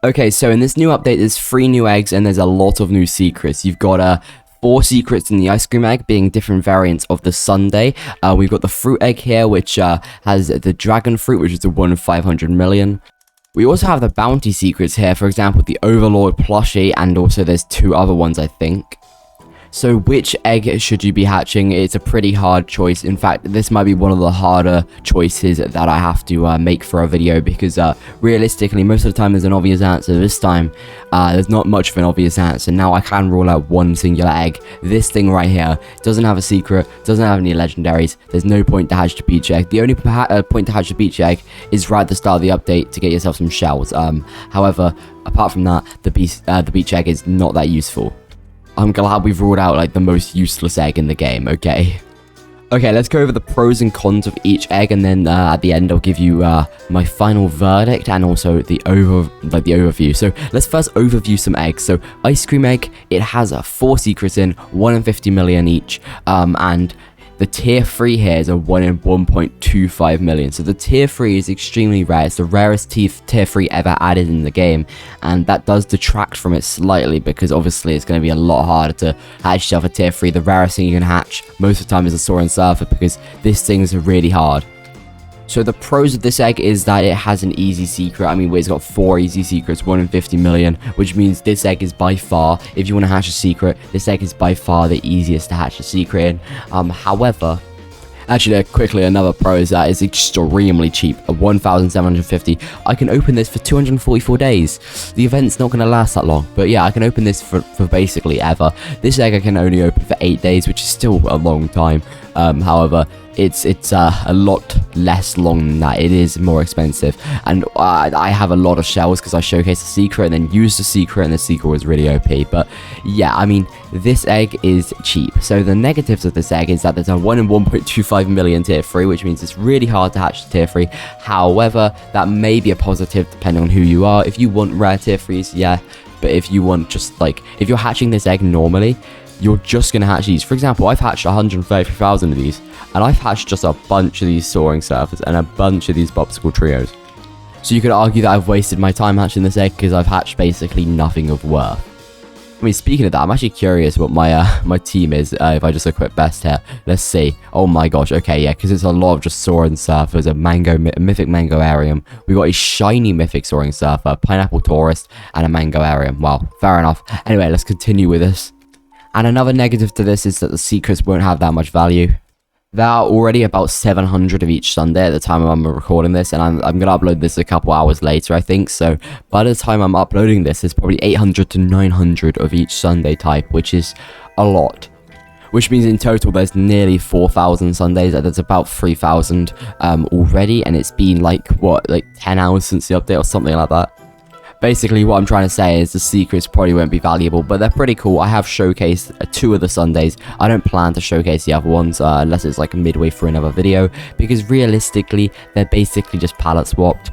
Okay, so in this new update, there's 3 new eggs and there's a lot of new secrets. You've got 4 secrets in the ice cream egg, being different variants of the sundae. We've got the fruit egg here, which has the dragon fruit, which is the 1 in 500 million. We also have the bounty secrets here, for example, the Overlord plushie, and also there's 2 other ones, I think. So which egg should you be hatching? It's a pretty hard choice. In fact, this might be one of the harder choices that I have to make for a video, because realistically, most of the time there's an obvious answer. This time, there's not much of an obvious answer. Now I can rule out one singular egg. This thing right here doesn't have a secret, doesn't have any legendaries. There's no point to hatch the beach egg. The only point to hatch the beach egg is right at the start of the update to get yourself some shells. However, apart from that, the beach egg is not that useful. I'm glad we've ruled out like the most useless egg in the game, okay? Okay, let's go over the pros and cons of each egg, and then at the end I'll give you my final verdict and also the overview. So let's first overview some eggs. So ice cream egg, it has 4 secrets in, 1 in 50 million each, and the tier 3 here is a 1 in 1.25 million. So the tier 3 is extremely rare. It's the rarest tier 3 ever added in the game. And that does detract from it slightly, because obviously it's going to be a lot harder to hatch yourself a tier 3. The rarest thing you can hatch most of the time is a Soaring Surfer, because this thing is really hard. So the pros of this egg is that it has an easy secret. I mean, it's got 4 easy secrets, 1 in 50 million, which means this egg is by far, if you want to hatch a secret, this egg is by far the easiest to hatch a secret in. However, actually, quickly, another pro is that it's extremely cheap, at 1,750. I can open this for 244 days. The event's not going to last that long, but yeah, I can open this for basically ever. This egg I can only open for 8 days, which is still a long time. However, it's a lot less long than that. It is more expensive, and I have a lot of shells because I showcased the secret and then used the secret, and the secret was really OP. But yeah, I mean, this egg is cheap. So the negatives of this egg is that there's a 1 in 1.25 million tier 3, which means it's really hard to hatch the tier 3. However, that may be a positive depending on who you are. If you want rare tier 3s, yeah, but if you want just like, if you're hatching this egg normally, you're just going to hatch these. For example, I've hatched 130,000 of these, and I've hatched just a bunch of these Soaring Surfers and a bunch of these Popsicle Trios. So you could argue that I've wasted my time hatching this egg, because I've hatched basically nothing of worth. I mean, speaking of that, I'm actually curious what my team is, if I just equip best here. Let's see. Oh my gosh, okay, yeah, because it's a lot of just Soaring Surfers, a Mythic Mango Arium. We got a shiny Mythic Soaring Surfer, Pineapple Tourist, and a Mango Arium. Wow, fair enough. Anyway, let's continue with this. And another negative to this is that the secrets won't have that much value. There are already about 700 of each sundae at the time I'm recording this, and I'm going to upload this a couple hours later, I think. So by the time I'm uploading this, there's probably 800 to 900 of each sundae type, which is a lot. Which means in total there's nearly 4,000 sundaes. There's about 3,000 already, and it's been like, what, like 10 hours since the update or something like that. Basically, what I'm trying to say is the secrets probably won't be valuable, but they're pretty cool. I have showcased 2 of the sundaes. I don't plan to showcase the other ones unless it's like midway through another video, because realistically, they're basically just palette swapped.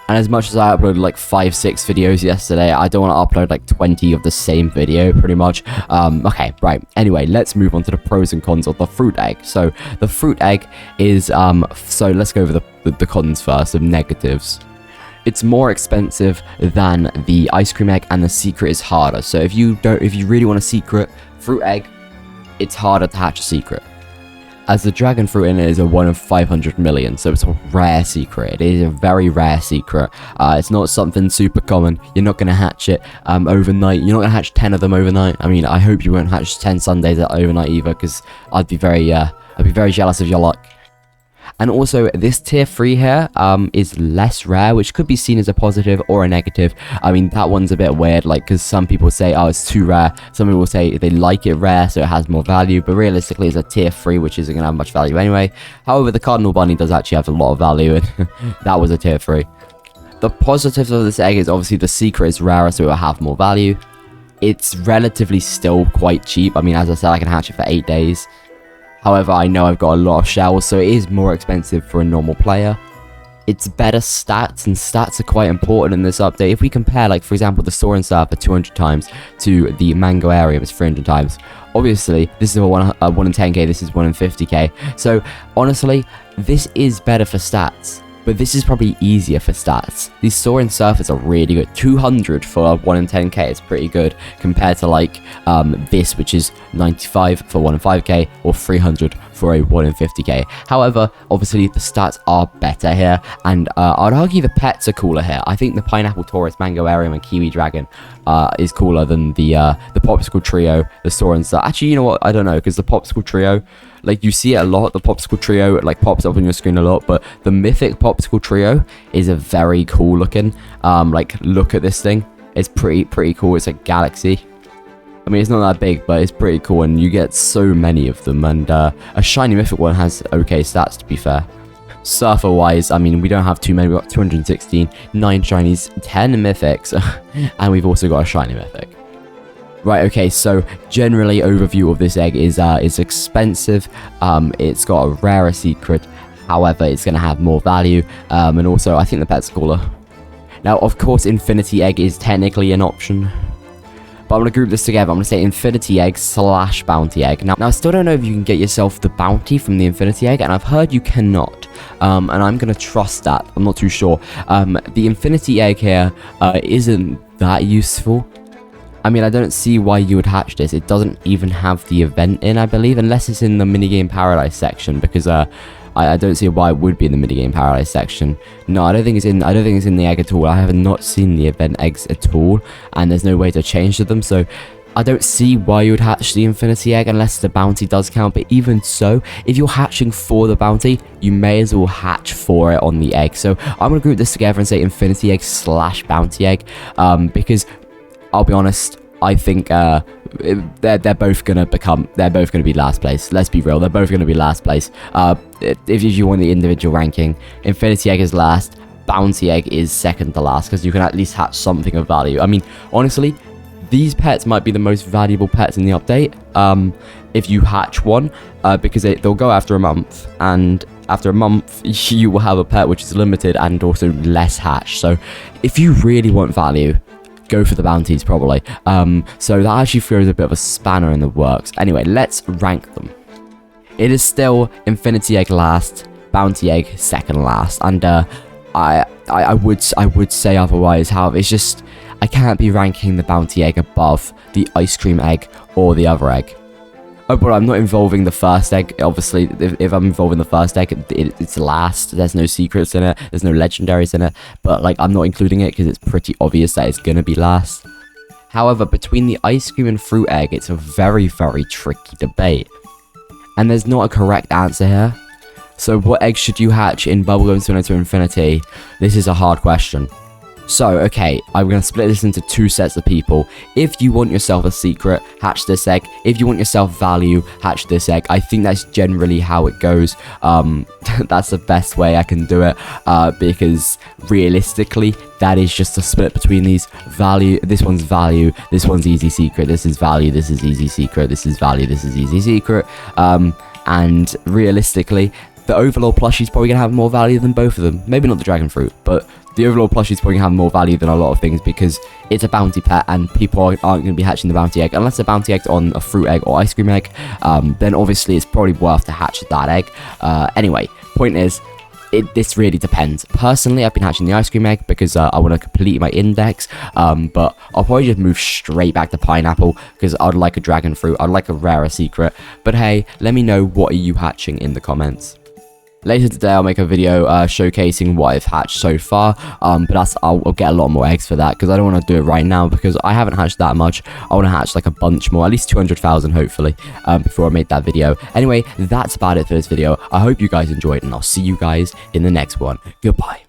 And as much as I uploaded like 5-6 videos yesterday, I don't want to upload like 20 of the same video, pretty much. Okay, right. Anyway, let's move on to the pros and cons of the fruit egg. So the fruit egg is, so let's go over the cons first, of negatives. It's more expensive than the ice cream egg, and the secret is harder. So if you really want a secret fruit egg, it's harder to hatch a secret. As the dragon fruit in it is a 1 in 500 million, so it's a rare secret. It is a very rare secret. It's not something super common. You're not going to hatch it overnight. You're not going to hatch 10 of them overnight. I mean, I hope you won't hatch 10 sundaes overnight either, because I'd be very jealous of your luck. And also, this tier 3 here is less rare, which could be seen as a positive or a negative. I mean, that one's a bit weird, like, because some people say, oh, it's too rare. Some people say they like it rare, so it has more value. But realistically, it's a tier 3, which isn't going to have much value anyway. However, the Cardinal Bunny does actually have a lot of value, and that was a tier 3. The positives of this egg is obviously the secret is rarer, so it will have more value. It's relatively still quite cheap. I mean, as I said, I can hatch it for 8 days. However, I know I've got a lot of shells, so it is more expensive for a normal player. It's better stats, and stats are quite important in this update. If we compare, like, for example, the Soaring Surfer 200 times to the Mango Arium is 300 times. Obviously, this is a 1 in 10k, this is 1 in 50k. So, honestly, this is better for stats. But this is probably easier for stats. These soaring surfers are really good. 200 for 1 in 10k is pretty good compared to like this, which is 95 for 1 in 5k or 300 for a 1 in 50k. However, obviously the stats are better here, and I'd argue the pets are cooler here. I think the Pineapple Taurus, Mango Arium, and Kiwi Dragon is cooler than the Popsicle Trio, the soaring surf. Actually, you know what? I don't know, because the Popsicle Trio, like, you see it a lot. The Popsicle Trio, like, pops up on your screen a lot, but the Mythic Popsicle Trio is a very cool looking. Like, look at this thing. It's pretty cool. It's a galaxy. I mean, it's not that big, but it's pretty cool, and you get so many of them, and a shiny Mythic one has okay stats, to be fair. Surfer-wise, I mean, we don't have too many. We've got 216, 9 shinies, 10 Mythics, and we've also got a shiny Mythic. Right, okay, so generally overview of this egg is it's expensive, it's got a rarer secret, however, it's going to have more value, and also I think the pet's cooler. Now, of course, Infinity Egg is technically an option, but I'm going to group this together. I'm going to say Infinity Egg / Bounty Egg. Now, I still don't know if you can get yourself the Bounty from the Infinity Egg, and I've heard you cannot. And I'm going to trust that. I'm not too sure. The Infinity Egg here isn't that useful. I mean, I don't see why you would hatch this. It doesn't even have the event in, I believe, unless it's in the minigame paradise section, because I don't see why it would be in the minigame paradise section. No, I don't think it's in the egg at all. I have not seen the event eggs at all, and there's no way to change to them, so I don't see why you would hatch the Infinity Egg unless the bounty does count. But even so, if you're hatching for the bounty, you may as well hatch for it on the egg. So I'm gonna group this together and say Infinity Egg / Bounty Egg, because I'll be honest, I think they're both gonna be last place. Let's be real, they're both gonna be last place. If you want the individual ranking, Infinity Egg is last, Bounty Egg is second to last, because you can at least hatch something of value. I mean, honestly, these pets might be the most valuable pets in the update. If you hatch one, because they'll go after a month, and after a month you will have a pet which is limited and also less hatch. So if you really want value, go for the bounties, probably. So that actually throws a bit of a spanner in the works. Anyway, let's rank them. It is still Infinity Egg last, Bounty Egg second last, and I would say otherwise. However, it's just I can't be ranking the Bounty Egg above the Ice Cream Egg or the other egg. Oh, but I'm not involving the first egg. Obviously, if I'm involving the first egg, it's last. There's no secrets in it. There's no legendaries in it. But, like, I'm not including it because it's pretty obvious that it's going to be last. However, between the ice cream and fruit egg, it's a very, very tricky debate. And there's not a correct answer here. So what egg should you hatch in Bubblegum Spinner to Infinity? This is a hard question. So, okay, I'm going to split this into 2 sets of people. If you want yourself a secret, hatch this egg. If you want yourself value, hatch this egg. I think that's generally how it goes. That's the best way I can do it, because realistically, that is just a split between these. Value, this one's value, this one's easy secret, this is value, this is easy secret, this is value, this is easy secret. And realistically, the Overlord plushie is probably going to have more value than both of them. Maybe not the Dragon Fruit, but the Overlord plushie is probably going to have more value than a lot of things because it's a bounty pet and people aren't going to be hatching the bounty egg. Unless the bounty egg's on a fruit egg or ice cream egg, then obviously it's probably worth to hatch that egg. Anyway, point is, this really depends. Personally, I've been hatching the ice cream egg because I want to complete my index, but I'll probably just move straight back to pineapple because I'd like a dragon fruit, I'd like a rarer secret. But hey, let me know what are you hatching in the comments. Later today, I'll make a video showcasing what I've hatched so far, but I'll get a lot more eggs for that because I don't want to do it right now because I haven't hatched that much. I want to hatch like a bunch more, at least 200,000 hopefully, before I make that video. Anyway, that's about it for this video. I hope you guys enjoyed and I'll see you guys in the next one. Goodbye.